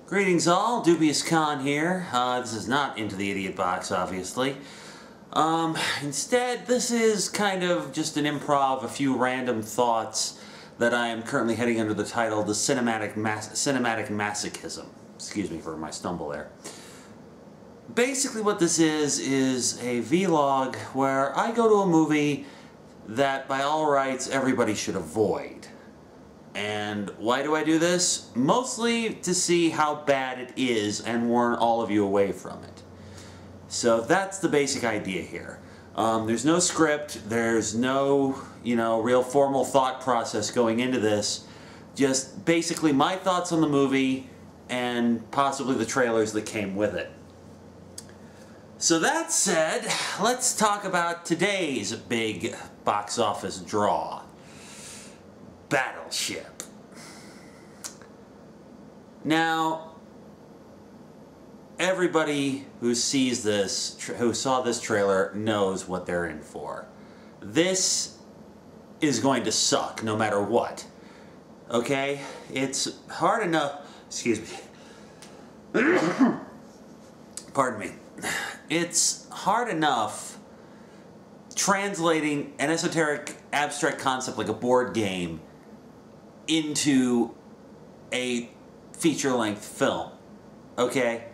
Greetings all, Dubious Khan here. This is not Into the Idiot Box, obviously. Instead, this is kind of just an improv, a few random thoughts that I am currently heading under the title, The Cinematic Masochism. Excuse me for my stumble there. Basically what this is a vlog where I go to a movie that by all rights everybody should avoid. And why do I do this? Mostly to see how bad it is and warn all of you away from it. So that's the basic idea here. There's no script, there's no, real formal thought process going into this. Just basically my thoughts on the movie and possibly the trailers that came with it. So that said, let's talk about today's big box office draw. Battleship. Now, everybody who sees this, who saw this trailer, knows what they're in for. This is going to suck no matter what. Okay? It's hard enough, excuse me. Pardon me. It's hard enough translating an esoteric, abstract concept like a board game into a feature-length film. Okay?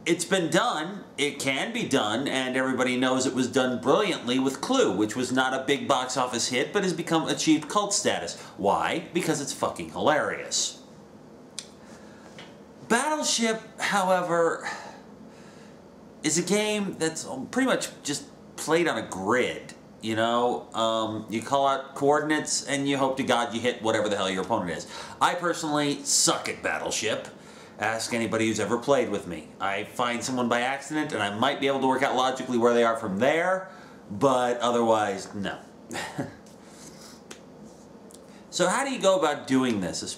It's been done, it can be done, and everybody knows it was done brilliantly with Clue, which was not a big box office hit, but has achieved cult status. Why? Because it's fucking hilarious. Battleship, however, is a game that's pretty much just played on a grid. You call out coordinates and you hope to God you hit whatever the hell your opponent is. I personally suck at Battleship. Ask anybody who's ever played with me. I find someone by accident and I might be able to work out logically where they are from there, but otherwise, no. So how do you go about doing this?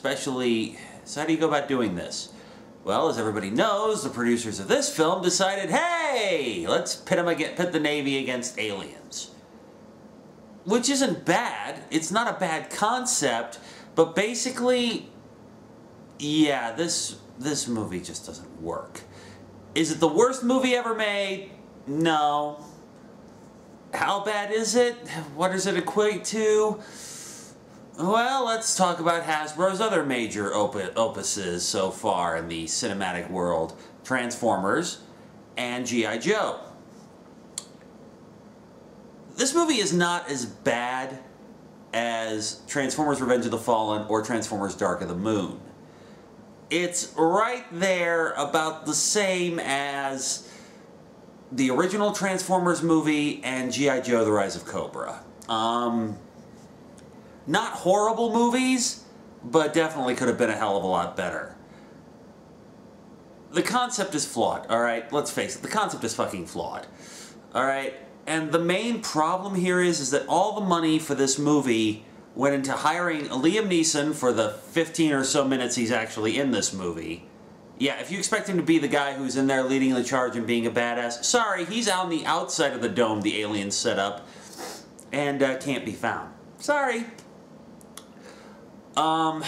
Well, as everybody knows, the producers of this film decided, hey, let's pit the Navy against aliens. Which isn't bad. It's not a bad concept, but basically, yeah, this movie just doesn't work. Is it the worst movie ever made? No. How bad is it? What does it equate to? Well, let's talk about Hasbro's other major opuses so far in the cinematic world. Transformers and G.I. Joe. This movie is not as bad as Transformers Revenge of the Fallen or Transformers Dark of the Moon. It's right there about the same as the original Transformers movie and G.I. Joe The Rise of Cobra. Not horrible movies, but definitely could have been a hell of a lot better. The concept is flawed, alright? Let's face it, the concept is fucking flawed. Alright? And the main problem here is that all the money for this movie went into hiring Liam Neeson for the 15 or so minutes he's actually in this movie. Yeah, if you expect him to be the guy who's in there leading the charge and being a badass, sorry, he's on the outside of the dome the aliens set up and can't be found. Sorry. I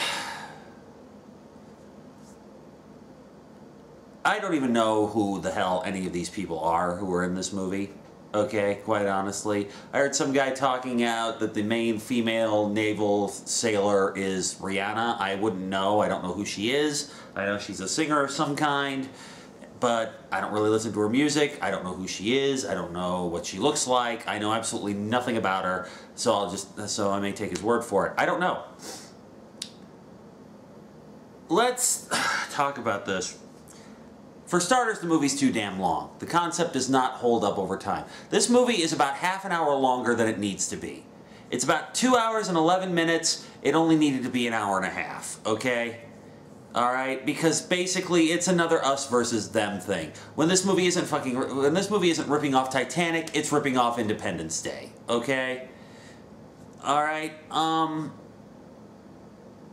don't even know who the hell any of these people are who are in this movie. Okay, quite honestly. I heard some guy talking out that the main female naval sailor is Rihanna. I wouldn't know. I don't know who she is. I know she's a singer of some kind, but I don't really listen to her music. I don't know who she is. I don't know what she looks like. I know absolutely nothing about her, so I may take his word for it. I don't know. Let's talk about this. For starters, the movie's too damn long. The concept does not hold up over time. This movie is about half an hour longer than it needs to be. It's about 2 hours and 11 minutes. It only needed to be an hour and a half, okay? Alright? Because basically it's another us versus them thing. When this movie isn't ripping off Titanic, it's ripping off Independence Day, okay? Alright, and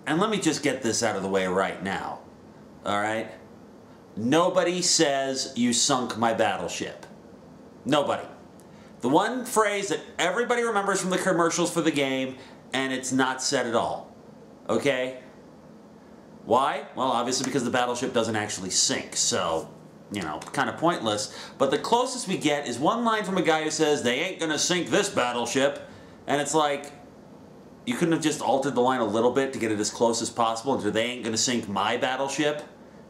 let me just get this out of the way right now. Alright? Nobody says you sunk my battleship. Nobody. The one phrase that everybody remembers from the commercials for the game, and it's not said at all. Okay? Why? Well, obviously because the battleship doesn't actually sink, so, you know, kind of pointless. But the closest we get is one line from a guy who says, "They ain't gonna sink this battleship." And it's like, you couldn't have just altered the line a little bit to get it as close as possible into "they ain't gonna sink my battleship"?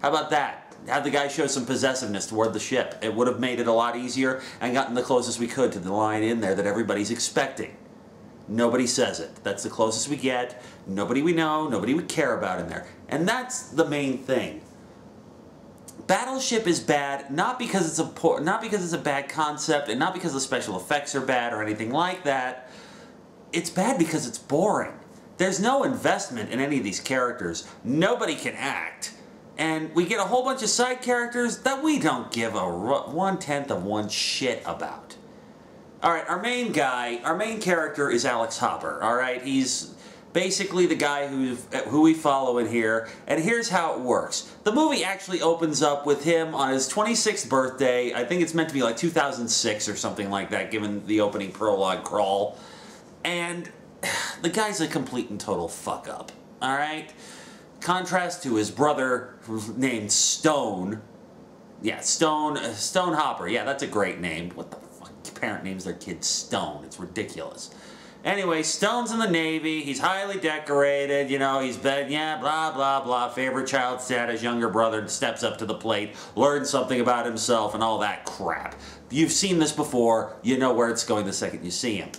How about that? Have the guy show some possessiveness toward the ship. It would have made it a lot easier and gotten the closest we could to the line in there that everybody's expecting. Nobody says it. That's the closest we get. Nobody we know, nobody we care about in there. And that's the main thing. Battleship is bad not because it's a bad concept and not because the special effects are bad or anything like that. It's bad because it's boring. There's no investment in any of these characters. Nobody can act. And we get a whole bunch of side characters that we don't give a 1/10 of one shit about. Alright, our main character is Alex Hopper, alright? He's basically the guy who we follow in here, and here's how it works. The movie actually opens up with him on his 26th birthday. I think it's meant to be like 2006 or something like that, given the opening prologue crawl. And the guy's a complete and total fuck-up, alright? Contrast to his brother, who's named Stone. Yeah, Stone Hopper. Yeah, that's a great name. What the fuck? Parent names their kid Stone. It's ridiculous. Anyway, Stone's in the Navy. He's highly decorated. You know, he's been, yeah, blah, blah, blah. Favorite child status. Younger brother steps up to the plate, learns something about himself, and all that crap. You've seen this before. You know where it's going the second you see him.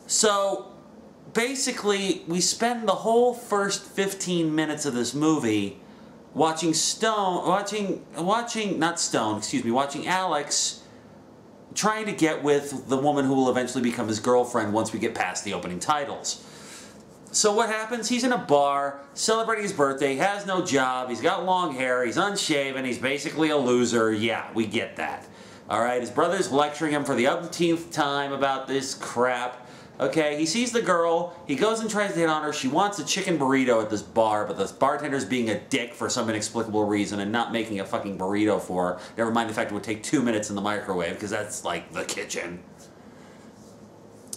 So, basically, we spend the whole first 15 minutes of this movie watching Alex trying to get with the woman who will eventually become his girlfriend once we get past the opening titles. So what happens? He's in a bar, celebrating his birthday, has no job, he's got long hair, he's unshaven, he's basically a loser. Yeah, we get that. Alright, his brother's lecturing him for the umpteenth time about this crap. Okay, he sees the girl, he goes and tries to hit on her, she wants a chicken burrito at this bar, but the bartender's being a dick for some inexplicable reason and not making a fucking burrito for her. Never mind the fact it would take 2 minutes in the microwave, because that's like the kitchen.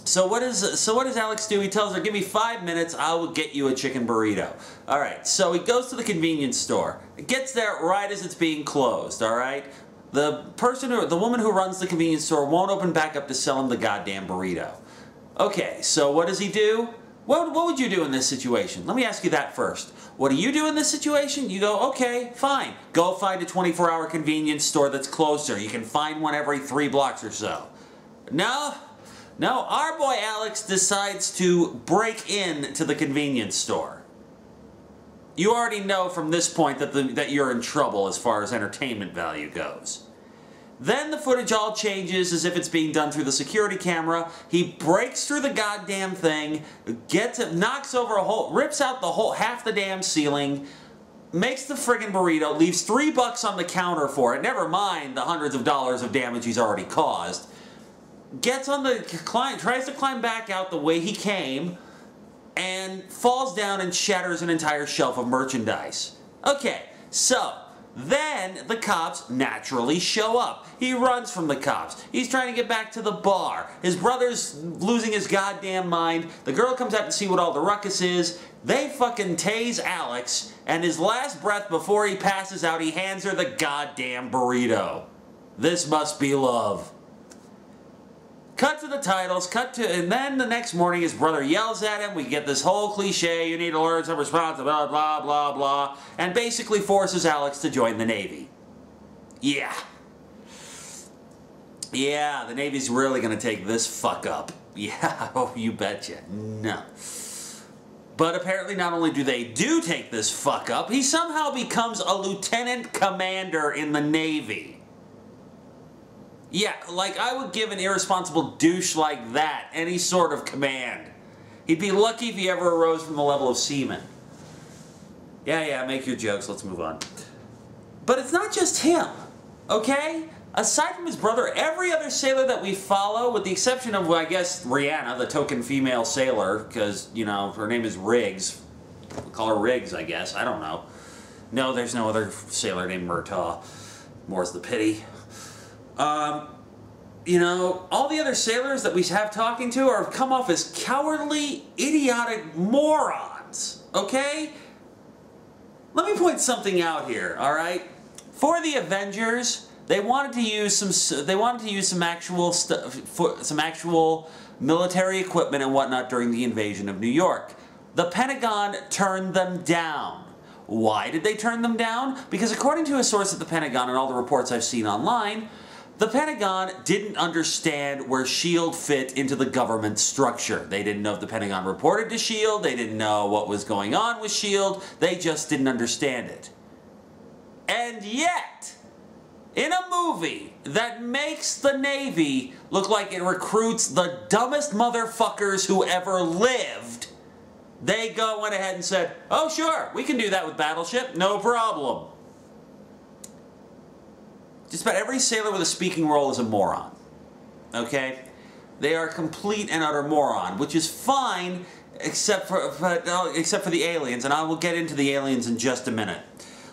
So what does Alex do? He tells her, "Give me 5 minutes, I will get you a chicken burrito." Alright, so he goes to the convenience store. Gets there right as it's being closed, alright? The woman who runs the convenience store won't open back up to sell him the goddamn burrito. Okay, so what does he do? What would you do in this situation? Let me ask you that first. What do you do in this situation? You go, okay, fine. Go find a 24-hour convenience store that's closer. You can find one every 3 blocks or so. No, our boy Alex decides to break into the convenience store. You already know from this point that you're in trouble as far as entertainment value goes. Then the footage all changes as if it's being done through the security camera. He breaks through the goddamn thing, knocks over a hole, rips out half the damn ceiling, makes the friggin' burrito, leaves $3 on the counter for it, never mind the hundreds of dollars of damage he's already caused. Gets on tries to climb back out the way he came, and falls down and shatters an entire shelf of merchandise. Okay, so then the cops naturally show up. He runs from the cops. He's trying to get back to the bar. His brother's losing his goddamn mind. The girl comes out to see what all the ruckus is. They fucking tase Alex, and his last breath before he passes out, he hands her the goddamn burrito. This must be love. Cut to the titles, and then the next morning his brother yells at him. We get this whole cliche, you need to learn some responsibility, blah, blah, blah, and basically forces Alex to join the Navy. Yeah. Yeah, the Navy's really gonna take this fuck up. Yeah, oh, you betcha. No. But apparently not only do they take this fuck up, he somehow becomes a lieutenant commander in the Navy. Yeah, like I would give an irresponsible douche like that any sort of command. He'd be lucky if he ever arose from the level of seaman. Yeah, make your jokes, let's move on. But it's not just him, okay? Aside from his brother, every other sailor that we follow, with the exception of, well, I guess, Rihanna, the token female sailor, because, you know, her name is Riggs. We'll call her Riggs, I guess, I don't know. No, there's no other sailor named Murtaugh. More's the pity. You know, all the other sailors that we have talking to are come off as cowardly, idiotic morons, okay? let me point something out here, all right? For the Avengers, they wanted to use some actual military equipment and whatnot during the invasion of New York. The Pentagon turned them down. Why did they turn them down? Because according to a source at the Pentagon and all the reports I've seen online, the Pentagon didn't understand where S.H.I.E.L.D. fit into the government structure. They didn't know if the Pentagon reported to S.H.I.E.L.D., they didn't know what was going on with S.H.I.E.L.D., they just didn't understand it. And yet, in a movie that makes the Navy look like it recruits the dumbest motherfuckers who ever lived, they went ahead and said, oh sure, we can do that with Battleship, no problem. Just about every sailor with a speaking role is a moron. Okay? They are a complete and utter moron, which is fine, except for the aliens, and I will get into the aliens in just a minute.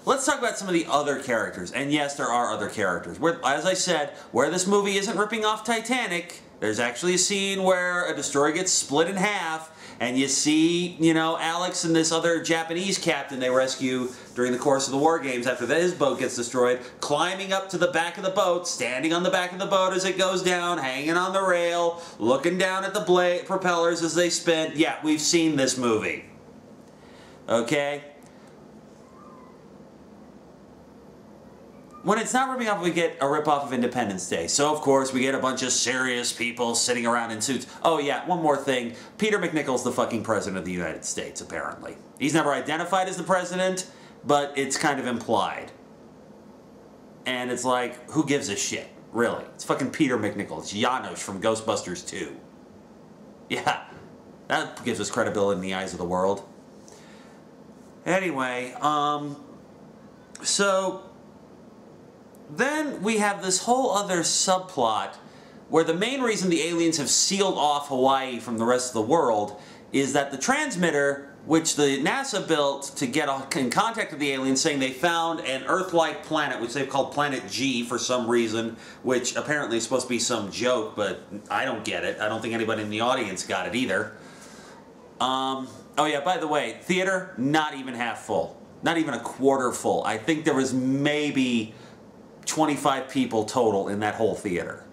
Let's talk about some of the other characters, and yes, there are other characters. As I said, where this movie isn't ripping off Titanic, there's actually a scene where a destroyer gets split in half, and you see, you know, Alex and this other Japanese captain they rescue during the course of the war games after his boat gets destroyed, climbing up to the back of the boat, standing on the back of the boat as it goes down, hanging on the rail, looking down at the propellers as they spin. Yeah, we've seen this movie. Okay? When it's not ripping off, we get a rip-off of Independence Day. So, of course, we get a bunch of serious people sitting around in suits. Oh, yeah, one more thing. Peter McNichol's the fucking president of the United States, apparently. He's never identified as the president, but it's kind of implied. And it's like, who gives a shit? Really. It's fucking Peter McNichol. It's Janos from Ghostbusters 2. Yeah, that gives us credibility in the eyes of the world. Anyway, so then we have this whole other subplot where the main reason the aliens have sealed off Hawaii from the rest of the world is that the transmitter, which the NASA built to get in contact with the aliens, saying they found an Earth-like planet, which they've called Planet G for some reason, which apparently is supposed to be some joke, but I don't get it. I don't think anybody in the audience got it either. Oh yeah, by the way, theater, not even half full. Not even a quarter full. I think there was maybe 25 people total in that whole theater.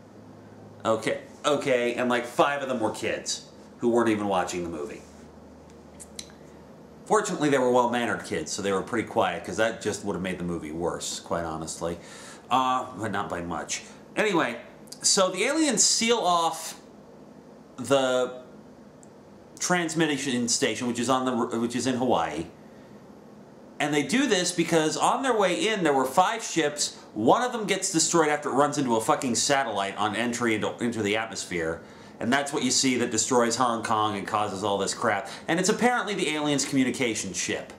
Okay, and like 5 of them were kids who weren't even watching the movie. Fortunately, they were well-mannered kids, so they were pretty quiet, because that just would have made the movie worse, quite honestly. But not by much. Anyway, so the aliens seal off the transmission station, which is in Hawaii. And they do this because on their way in, there were 5 ships. One of them gets destroyed after it runs into a fucking satellite on entry into the atmosphere. And that's what you see that destroys Hong Kong and causes all this crap. And it's apparently the aliens' communication ship.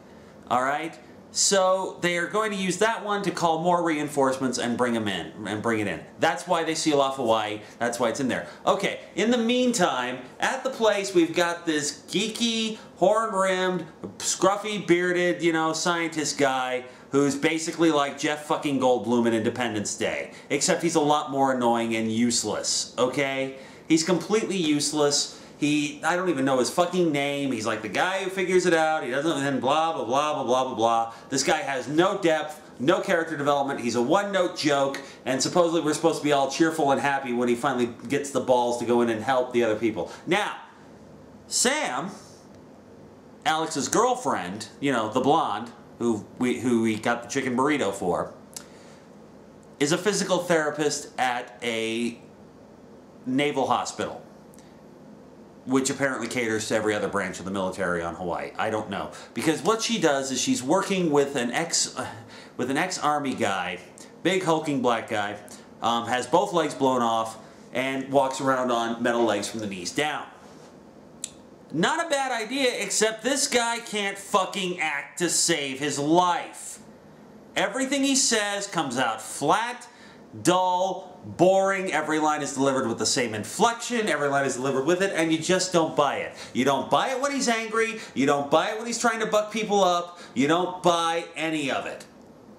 Alright? So they are going to use that one to call more reinforcements and bring them in, and bring it in. That's why they seal off Hawaii. That's why it's in there. Okay, in the meantime, at the place we've got this geeky, horn-rimmed, scruffy, bearded, you know, scientist guy who's basically like Jeff fucking Goldblum in Independence Day. Except he's a lot more annoying and useless, okay? He's completely useless. I don't even know his fucking name. He's like the guy who figures it out. He doesn't, and blah, blah, blah, blah, blah, blah, blah. This guy has no depth, no character development. He's a one-note joke, and supposedly we're supposed to be all cheerful and happy when he finally gets the balls to go in and help the other people. Now, Sam, Alex's girlfriend, you know, the blonde, who we got the chicken burrito for, is a physical therapist at a naval hospital, which apparently caters to every other branch of the military on Hawaii. I don't know. Because what she does is she's working with an ex-army guy, big hulking black guy, has both legs blown off, and walks around on metal legs from the knees down. Not a bad idea, except this guy can't fucking act to save his life. Everything he says comes out flat, dull, boring. Every line is delivered with the same inflection. Every line is delivered with it, and you just don't buy it. You don't buy it when he's angry. You don't buy it when he's trying to buck people up. You don't buy any of it.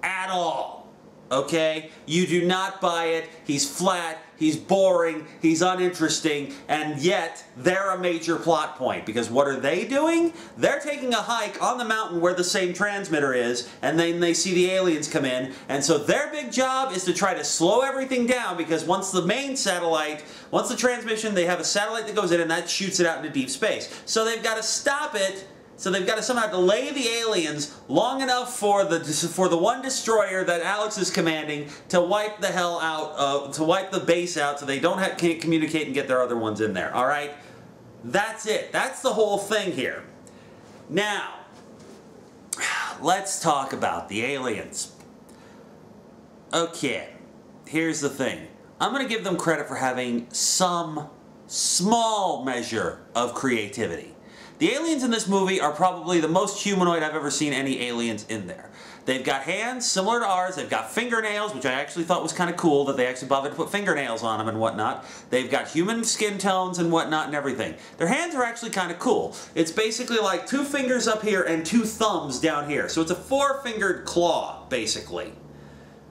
At all. Okay? You do not buy it. He's flat. he's boring, he's uninteresting, and yet they're a major plot point. Because what are they doing? They're taking a hike on the mountain where the same transmitter is, and then they see the aliens come in, and so their big job is to try to slow everything down, because once the main satellite, once the transmission, they have a satellite that goes in and that shoots it out into deep space. So they've got to stop it. So they've got to somehow delay the aliens long enough for the one destroyer that Alex is commanding to wipe the hell out, to wipe the base out, so they can't communicate and get their other ones in there. All right, that's it. That's the whole thing here. Now, let's talk about the aliens. Okay, here's the thing. I'm going to give them credit for having some small measure of creativity. The aliens in this movie are probably the most humanoid I've ever seen any aliens in there. They've got hands similar to ours, they've got fingernails, which I actually thought was kind of cool that they actually bothered to put fingernails on them and whatnot. They've got human skin tones and whatnot and everything. Their hands are actually kind of cool. It's basically like 2 fingers up here and 2 thumbs down here. So it's a 4-fingered claw, basically.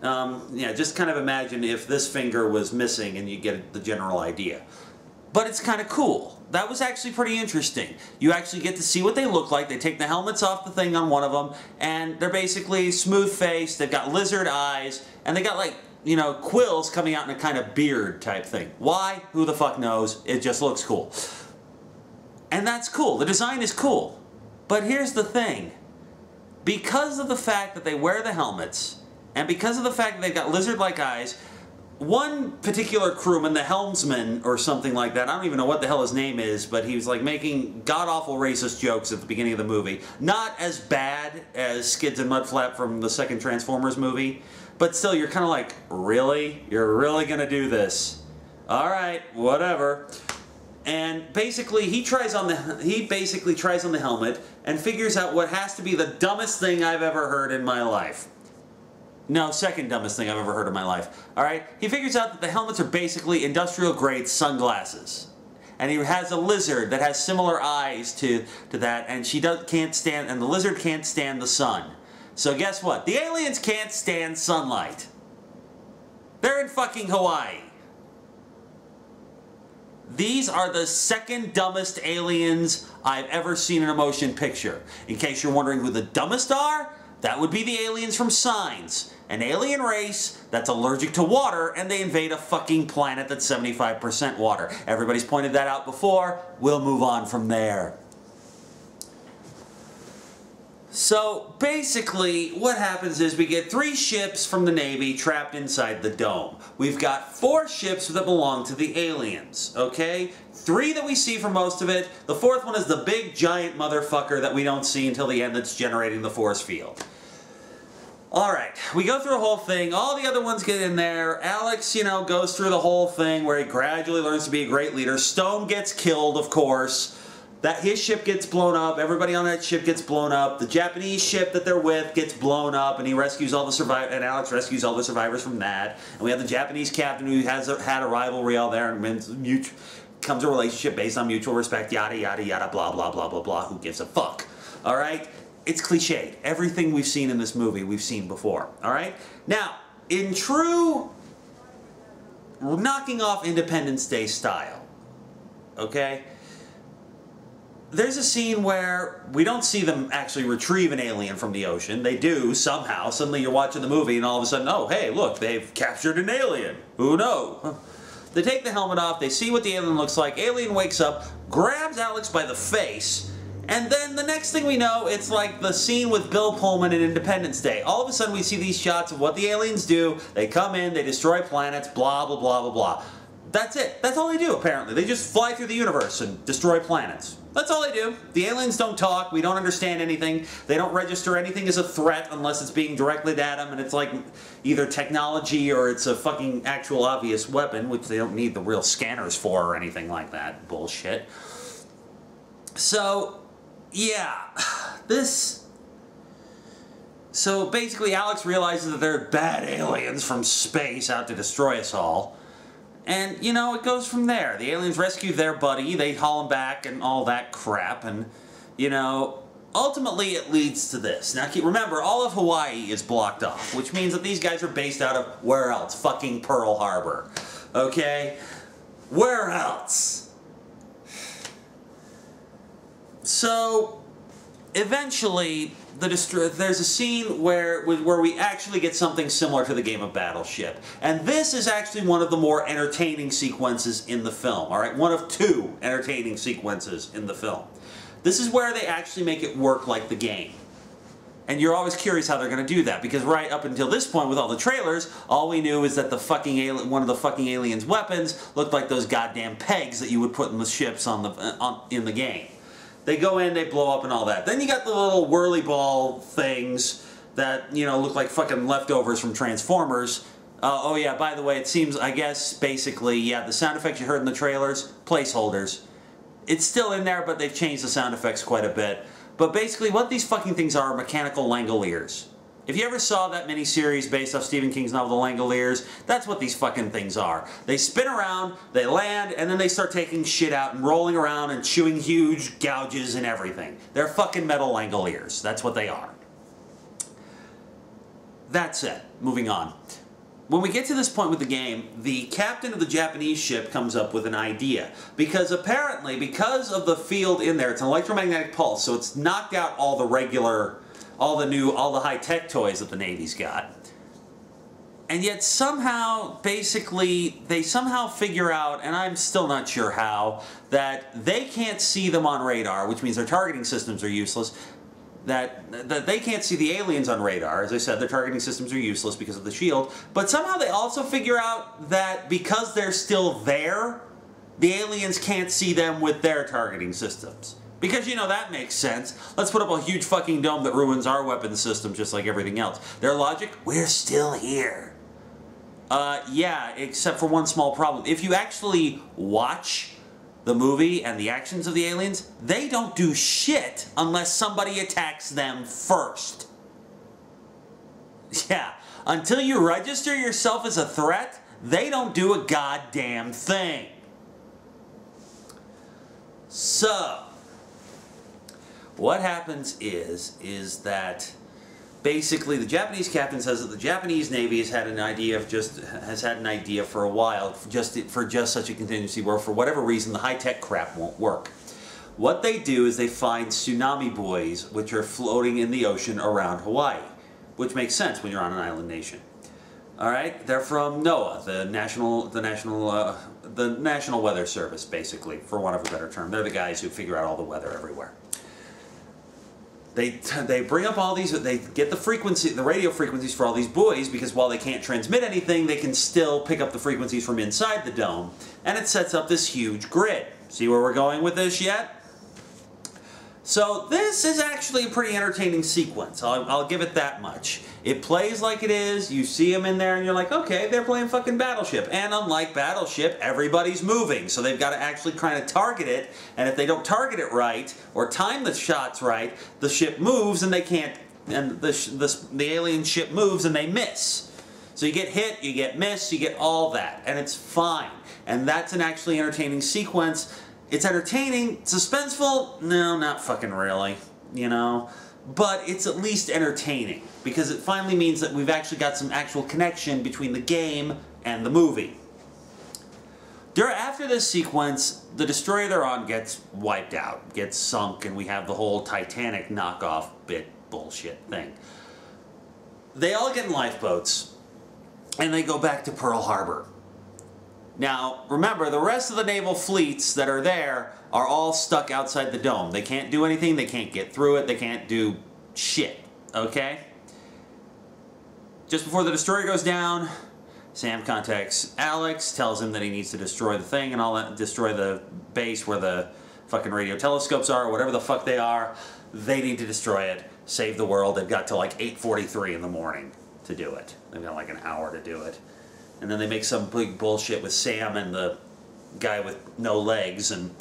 Yeah, just kind of imagine if this finger was missing and you get the general idea. But it's kind of cool. That was actually pretty interesting. You actually get to see what they look like. They take the helmets off the thing on one of them, and they're basically smooth-faced. They've got lizard eyes, and they got, like, you know, quills coming out in a kind of beard type thing. Why? Who the fuck knows? It just looks cool. And that's cool. The design is cool. But here's the thing. Because of the fact that they wear the helmets, and because of the fact that they've got lizard-like eyes, one particular crewman, the helmsman or something like that, I don't even know what the hell his name is, but he was like making god-awful racist jokes at the beginning of the movie. Not as bad as Skids and Mudflap from the second Transformers movie, but still you're kind of like, really? You're really gonna do this? Alright, whatever. And basically he basically tries on the helmet and figures out what has to be the dumbest thing I've ever heard in my life. No, second dumbest thing I've ever heard in my life. Alright? He figures out that the helmets are basically industrial grade sunglasses. And he has a lizard that has similar eyes to that, and the lizard can't stand the sun. So guess what? The aliens can't stand sunlight. They're in fucking Hawaii. These are the second dumbest aliens I've ever seen in a motion picture. In case you're wondering who the dumbest are, that would be the aliens from Signs. An alien race that's allergic to water, and they invade a fucking planet that's 75% water. Everybody's pointed that out before. We'll move on from there. So basically what happens is we get 3 ships from the Navy trapped inside the dome. We've got 4 ships that belong to the aliens, okay? 3 that we see for most of it. The 4th one is the big giant motherfucker that we don't see until the end that's generating the force field. Alright, we go through the whole thing. All the other ones get in there. Alex, you know, goes through the whole thing where he gradually learns to be a great leader. Stone gets killed, of course. His ship gets blown up. Everybody on that ship gets blown up. The Japanese ship that they're with gets blown up, and he rescues all the survivors, and Alex rescues all the survivors from that. And we have the Japanese captain who had a rivalry all there, and comes a relationship based on mutual respect, yada, yada, yada, blah, blah, blah, blah, blah. Who gives a fuck? Alright? It's cliched. Everything we've seen in this movie, we've seen before. Alright? Now, in true knocking off Independence Day style, okay? There's a scene where we don't see them actually retrieve an alien from the ocean. They do, somehow. Suddenly you're watching the movie and all of a sudden, oh, hey, look, they've captured an alien. Who knows? They take the helmet off, they see what the alien looks like. Alien wakes up, grabs Alex by the face, and then the next thing we know, it's like the scene with Bill Pullman in Independence Day. All of a sudden we see these shots of what the aliens do. They come in, they destroy planets, blah, blah, blah, blah, blah. That's it. That's all they do, apparently. They just fly through the universe and destroy planets. That's all they do. The aliens don't talk. We don't understand anything. They don't register anything as a threat unless it's being directed at them, and it's like either technology or it's a fucking actual obvious weapon, which they don't need the real scanners for or anything like that. Bullshit. So, yeah. So basically Alex realizes that they're bad aliens from space out to destroy us all. And, you know, it goes from there. The aliens rescue their buddy, they haul him back and all that crap, and, you know, ultimately it leads to this. Now, remember, all of Hawaii is blocked off, which means that these guys are based out of, where else? Fucking Pearl Harbor. Okay? Where else? So, eventually, there's a scene where we actually get something similar to the game of Battleship. And this is actually one of the more entertaining sequences in the film. Alright? One of two entertaining sequences in the film. This is where they actually make it work like the game. And you're always curious how they're going to do that, because right up until this point with all the trailers, all we knew is that the fucking one of the fucking aliens' weapons looked like those goddamn pegs that you would put in the ships in the game. They go in, they blow up and all that. Then you got the little whirly ball things that, you know, look like fucking leftovers from Transformers. Oh yeah, by the way, it seems, I guess, basically, yeah, the sound effects you heard in the trailers, placeholders. It's still in there, but they've changed the sound effects quite a bit. But basically, what these fucking things are mechanical Langoliers. If you ever saw that miniseries based off Stephen King's novel, The Langoliers, that's what these fucking things are. They spin around, they land, and then they start taking shit out and rolling around and chewing huge gouges and everything. They're fucking metal Langoliers. That's what they are. That's it. Moving on. When we get to this point with the game, the captain of the Japanese ship comes up with an idea. Because apparently, because of the field in there, it's an electromagnetic pulse, so it's knocked out all the regular, all the high-tech toys that the Navy's got. And yet somehow, basically, they somehow figure out, and I'm still not sure how, that they can't see them on radar, which means their targeting systems are useless. That they can't see the aliens on radar. As I said, their targeting systems are useless because of the shield. But somehow they also figure out that because they're still there, the aliens can't see them with their targeting systems. Because, you know, that makes sense. Let's put up a huge fucking dome that ruins our weapon system just like everything else. Their logic? We're still here. Yeah, except for one small problem. If you actually watch the movie and the actions of the aliens, they don't do shit unless somebody attacks them first. Yeah, until you register yourself as a threat, they don't do a goddamn thing. So, what happens is that basically the Japanese captain says that the Japanese Navy has had an idea for a while for just such a contingency where for whatever reason the high-tech crap won't work. What they do is they find tsunami buoys which are floating in the ocean around Hawaii, which makes sense when you're on an island nation. All right, they're from NOAA, the National Weather Service, basically, for want of a better term. They're the guys who figure out all the weather everywhere. They bring up all these, they get the radio frequencies for all these buoys, because while they can't transmit anything, they can still pick up the frequencies from inside the dome, and it sets up this huge grid. See where we're going with this yet? So this is actually a pretty entertaining sequence, I'll give it that much. It plays like it is, you see them in there and you're like, okay, they're playing fucking Battleship. And unlike Battleship, everybody's moving, so they've got to actually kind of target it, and if they don't target it right, or time the shots right, the ship moves and they can't, and the alien ship moves and they miss. So you get hit, you get missed, you get all that, and it's fine. And that's an actually entertaining sequence. It's entertaining. Suspenseful? No, not fucking really, you know. But it's at least entertaining, because it finally means that we've actually got some actual connection between the game and the movie. After this sequence, the destroyer they're on gets wiped out, gets sunk, and we have the whole Titanic knockoff bit bullshit thing. They all get in lifeboats, and they go back to Pearl Harbor. Now, remember, the rest of the naval fleets that are there are all stuck outside the dome. They can't do anything, they can't get through it, they can't do shit, okay? Just before the destroyer goes down, Sam contacts Alex, tells him that he needs to destroy the thing and all that, destroy the base where the fucking radio telescopes are, or whatever the fuck they are. They need to destroy it, save the world. They've got till like 8:43 in the morning to do it. They've got like an hour to do it. And then they make some big bullshit with Sam and the guy with no legs and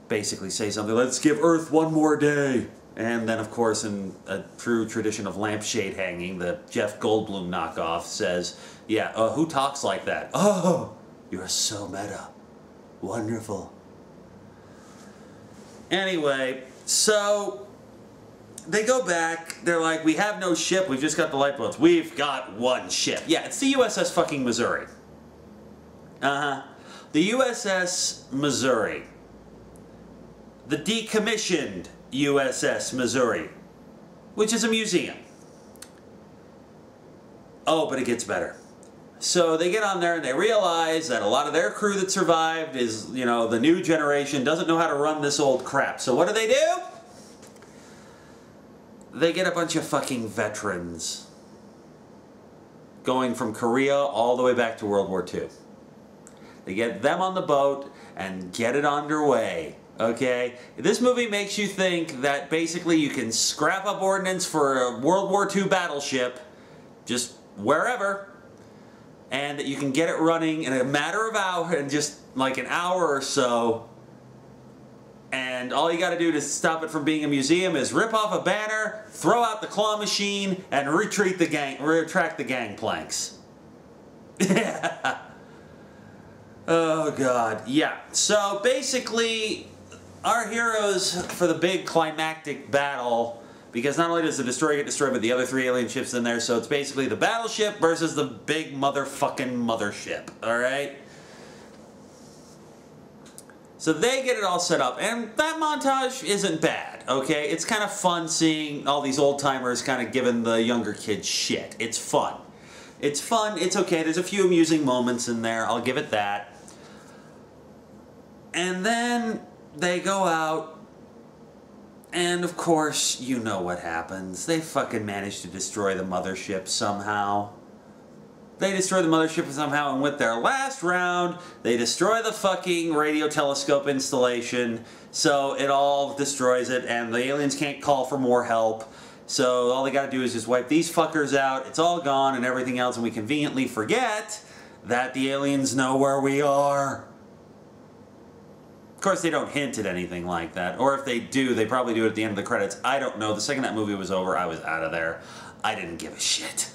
basically say something, let's give Earth one more day. And then, of course, in a true tradition of lampshade hanging, the Jeff Goldblum knockoff says, yeah, who talks like that? Oh, you're so meta. Wonderful. Anyway, so they go back, they're like, we have no ship, we've just got the lifeboats. We've got one ship. Yeah, it's the USS fucking Missouri. The USS Missouri. The decommissioned USS Missouri, which is a museum. Oh, but it gets better. So they get on there and they realize that a lot of their crew that survived is, you know, the new generation doesn't know how to run this old crap. So what do? They get a bunch of fucking veterans going from Korea all the way back to World War II. They get them on the boat and get it underway. Okay? This movie makes you think that basically you can scrap up ordnance for a World War II battleship, just wherever, and that you can get it running in a matter of hours, in just like an hour or so, and all you gotta do to stop it from being a museum is rip off a banner, throw out the claw machine, and retract the gangplanks. Yeah. Oh god, yeah. So basically, our heroes for the big climactic battle, because not only does the destroyer get destroyed, but the other 3 alien ships in there, so it's basically the battleship versus the big motherfucking mothership, alright? So they get it all set up, and that montage isn't bad, okay? It's kind of fun seeing all these old-timers kind of giving the younger kids shit. It's fun. It's fun, it's okay, there's a few amusing moments in there, I'll give it that. And then they go out, and of course, you know what happens. They fucking manage to destroy the mothership somehow. They destroy the mothership somehow, and with their last round, they destroy the fucking radio telescope installation, so it all destroys it, and the aliens can't call for more help. So all they gotta do is just wipe these fuckers out, it's all gone and everything else, and we conveniently forget that the aliens know where we are. Of course, they don't hint at anything like that, or if they do, they probably do it at the end of the credits. I don't know. The second that movie was over, I was out of there. I didn't give a shit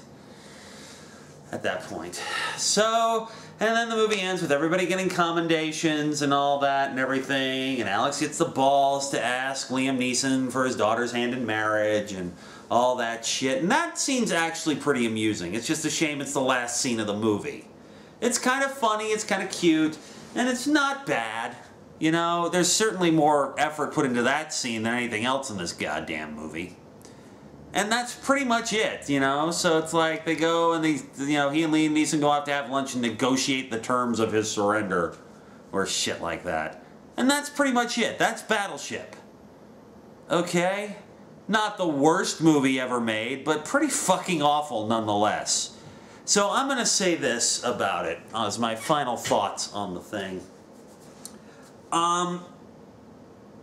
at that point. So, and then the movie ends with everybody getting commendations and all that and everything, and Alex gets the balls to ask Liam Neeson for his daughter's hand in marriage and all that shit, and that scene's actually pretty amusing. It's just a shame it's the last scene of the movie. It's kind of funny, it's kind of cute, and it's not bad. You know, there's certainly more effort put into that scene than anything else in this goddamn movie. And that's pretty much it, you know? So it's like they go and he and Liam Neeson go out to have lunch and negotiate the terms of his surrender. Or shit like that. And that's pretty much it. That's Battleship. Okay? Not the worst movie ever made, but pretty fucking awful nonetheless. So I'm gonna say this about it as my final thoughts on the thing.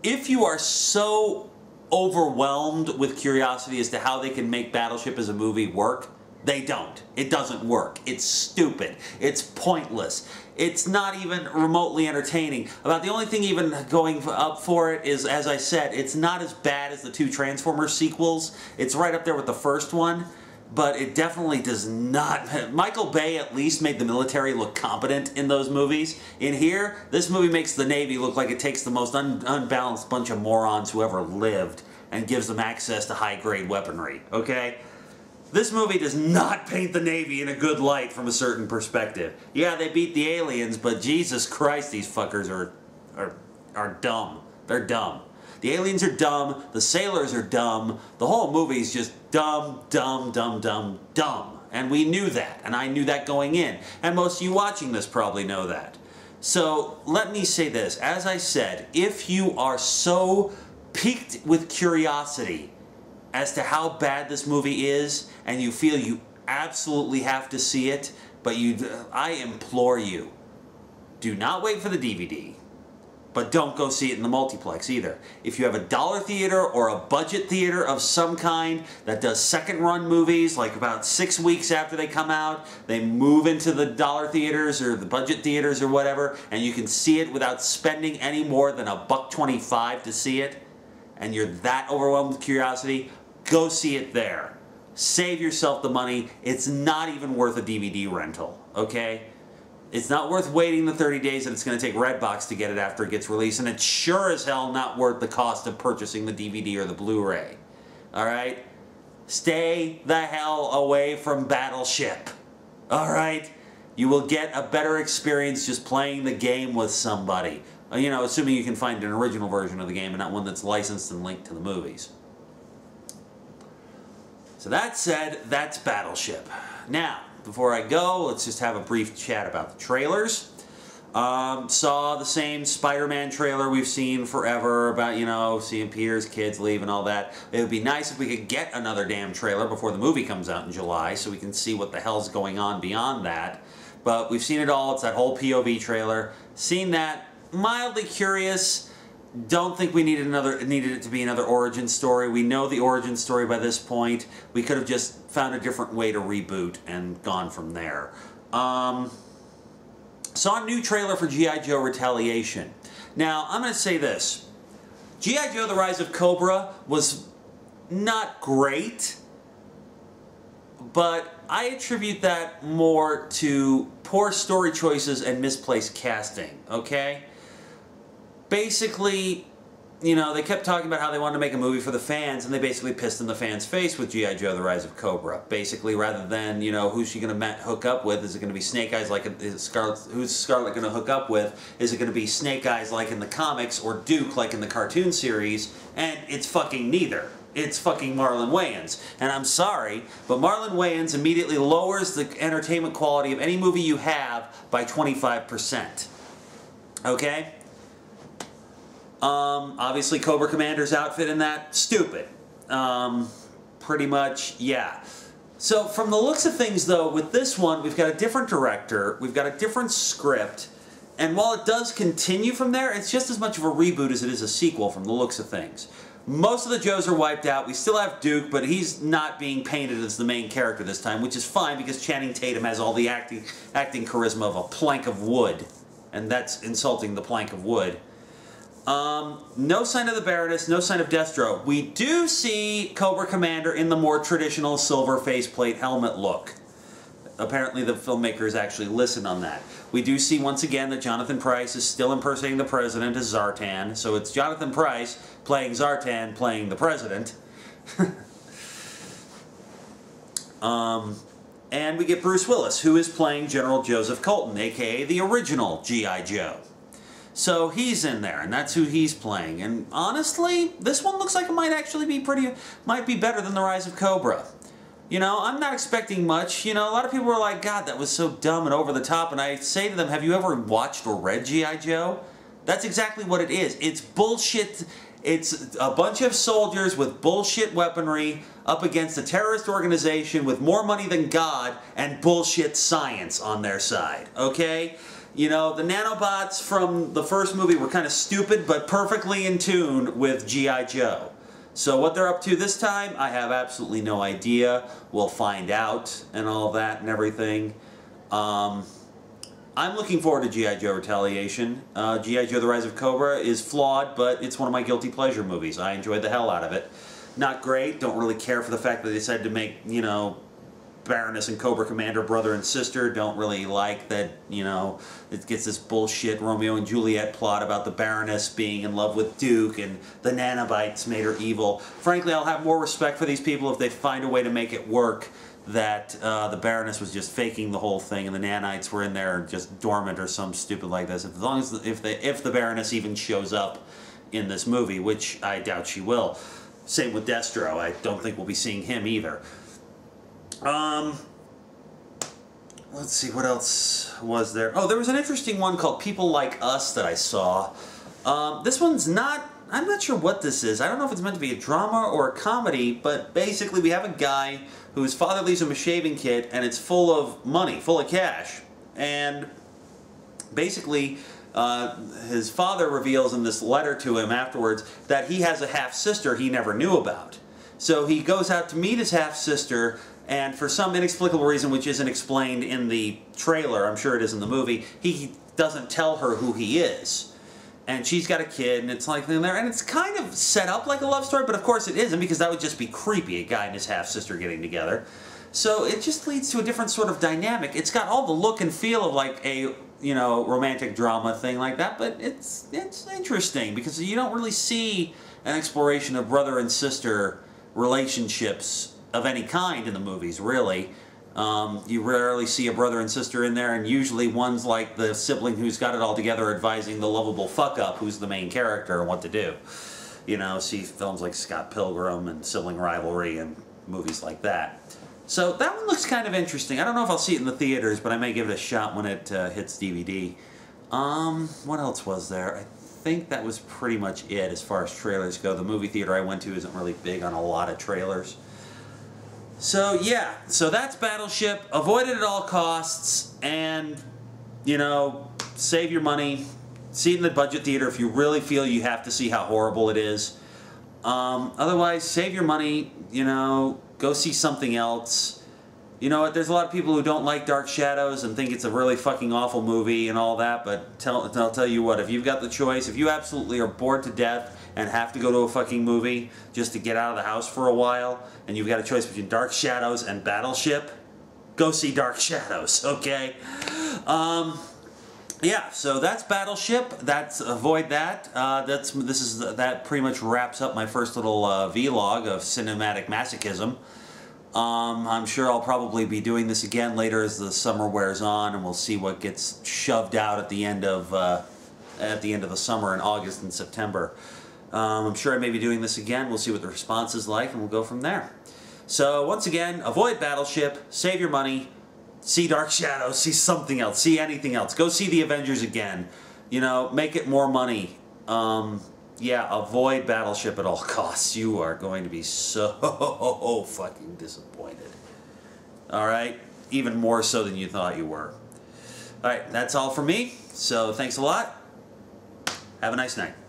If you are so overwhelmed with curiosity as to how they can make Battleship as a movie work, they don't. It doesn't work. It's stupid. It's pointless. It's not even remotely entertaining. About the only thing even going up for it is, as I said, it's not as bad as the 2 Transformers sequels. It's right up there with the first one. But it definitely does not. Michael Bay at least made the military look competent in those movies. In here, this movie makes the Navy look like it takes the most unbalanced bunch of morons who ever lived and gives them access to high-grade weaponry, okay? This movie does not paint the Navy in a good light from a certain perspective. Yeah, they beat the aliens, but Jesus Christ, these fuckers are dumb. They're dumb. The aliens are dumb, the sailors are dumb, the whole movie's just dumb, dumb, dumb, dumb, dumb. And we knew that, and I knew that going in. And most of you watching this probably know that. So, let me say this. As I said, if you are so piqued with curiosity as to how bad this movie is, and you feel you absolutely have to see it, but I implore you, do not wait for the DVD. But don't go see it in the multiplex either. If you have a dollar theater or a budget theater of some kind that does second run movies, like about 6 weeks after they come out, they move into the dollar theaters or the budget theaters or whatever, and you can see it without spending any more than $1.25 to see it, and you're that overwhelmed with curiosity, go see it there. Save yourself the money. It's not even worth a DVD rental, okay? It's not worth waiting the 30 days that it's going to take Redbox to get it after it gets released, and it's sure as hell not worth the cost of purchasing the DVD or the Blu-ray. Alright? Stay the hell away from Battleship. Alright? You will get a better experience just playing the game with somebody. You know, assuming you can find an original version of the game and not one that's licensed and linked to the movies. So that said, that's Battleship. Now, before I go, let's just have a brief chat about the trailers. Saw the same Spider-Man trailer we've seen forever about, you know, seeing Peter's kids leave and all that. It would be nice if we could get another damn trailer before the movie comes out in July so we can see what the hell's going on beyond that. But we've seen it all. It's that whole POV trailer. Seen that. Mildly curious. Don't think we needed it to be another origin story. We know the origin story by this point. We could have just found a different way to reboot and gone from there. Saw a new trailer for G.I. Joe Retaliation. Now, I'm going to say this. G.I. Joe The Rise of Cobra was not great, but I attribute that more to poor story choices and misplaced casting, okay? Basically, you know, they kept talking about how they wanted to make a movie for the fans, and they basically pissed in the fans' face with G.I. Joe The Rise of Cobra. Basically, rather than, you know, who's she going to hook up with? Is it going to be Snake Eyes like, who's Scarlet going to hook up with? Is it going to be Snake Eyes like in the comics, or Duke like in the cartoon series? And it's fucking neither. It's fucking Marlon Wayans. And I'm sorry, but Marlon Wayans immediately lowers the entertainment quality of any movie you have by 25%. Okay? Obviously Cobra Commander's outfit in that, stupid. Pretty much, yeah. So from the looks of things though, with this one, we've got a different director, we've got a different script, and while it does continue from there, it's just as much of a reboot as it is a sequel from the looks of things. Most of the Joes are wiped out. We still have Duke, but he's not being painted as the main character this time, which is fine because Channing Tatum has all the acting charisma of a plank of wood, and that's insulting the plank of wood. No sign of the Baroness, no sign of Destro. We do see Cobra Commander in the more traditional silver faceplate helmet look. Apparently the filmmakers actually listened on that. We do see once again that Jonathan Pryce is still impersonating the President as Zartan. So it's Jonathan Pryce playing Zartan playing the President. And we get Bruce Willis, who is playing General Joseph Colton, aka the original G.I. Joe. So he's in there, and that's who he's playing. And honestly, this one looks like it might actually be might be better than The Rise of Cobra. You know, I'm not expecting much. You know, a lot of people were like, God, that was so dumb and over the top. And I say to them, have you ever watched or read G.I. Joe? That's exactly what it is. It's bullshit. It's a bunch of soldiers with bullshit weaponry up against a terrorist organization with more money than God and bullshit science on their side, okay? You know, the nanobots from the first movie were kind of stupid, but perfectly in tune with G.I. Joe. So what they're up to this time, I have absolutely no idea. We'll find out and all that and everything. I'm looking forward to G.I. Joe Retaliation. G.I. Joe The Rise of Cobra is flawed, but it's one of my guilty pleasure movies. I enjoyed the hell out of it. Not great. Don't really care for the fact that they decided to make, you know, Baroness and Cobra Commander brother and sister. Don't really like that, you know, it gets this bullshit Romeo and Juliet plot about the Baroness being in love with Duke and the nanobites made her evil. Frankly, I'll have more respect for these people if they find a way to make it work that the Baroness was just faking the whole thing and the nanites were in there just dormant or some stupid like this. As long as if the Baroness even shows up in this movie, which I doubt she will. Same with Destro. I don't think we'll be seeing him either. Let's see, what else was there? Oh, there was an interesting one called People Like Us that I saw. This one's not, I'm not sure what this is. I don't know if it's meant to be a drama or a comedy, but basically we have a guy whose father leaves him a shaving kit and it's full of money, full of cash. And basically his father reveals in this letter to him afterwards that he has a half-sister he never knew about. So he goes out to meet his half-sister, and for some inexplicable reason, which isn't explained in the trailer, I'm sure it is in the movie, he doesn't tell her who he is. And she's got a kid, and it's like in there, and it's kind of set up like a love story, but of course it isn't, because that would just be creepy, a guy and his half-sister getting together. So it just leads to a different sort of dynamic. It's got all the look and feel of like a, you know, romantic drama thing like that, but it's interesting, because you don't really see an exploration of brother and sister relationships of any kind in the movies, really. You rarely see a brother and sister in there, and usually one's like the sibling who's got it all together advising the lovable fuck-up who's the main character and what to do. You know, see films like Scott Pilgrim and Sibling Rivalry and movies like that. So that one looks kind of interesting. I don't know if I'll see it in the theaters, but I may give it a shot when it hits DVD. What else was there? I think that was pretty much it as far as trailers go. The movie theater I went to isn't really big on a lot of trailers. So yeah, so that's Battleship. Avoid it at all costs, and, you know, save your money. See it in the budget theater if you really feel you have to see how horrible it is. Otherwise, save your money, you know, go see something else. You know what, there's a lot of people who don't like Dark Shadows and think it's a really fucking awful movie and all that, but I'll tell you what, if you've got the choice, if you absolutely are bored to death and have to go to a fucking movie just to get out of the house for a while, and you've got a choice between Dark Shadows and Battleship, go see Dark Shadows, okay? Yeah, so that's Battleship. That's avoid that. That pretty much wraps up my first little vlog of cinematic masochism. I'm sure I'll probably be doing this again later as the summer wears on, and we'll see what gets shoved out at the end of the summer in August and September. I'm sure I may be doing this again. We'll see what the response is like, and we'll go from there. So once again, avoid Battleship, save your money, see Dark Shadows, see something else, see anything else. Go see the Avengers again. You know, make it more money. Yeah, avoid Battleship at all costs. You are going to be so fucking disappointed. Alright? Even more so than you thought you were. Alright, that's all from me. So thanks a lot. Have a nice night.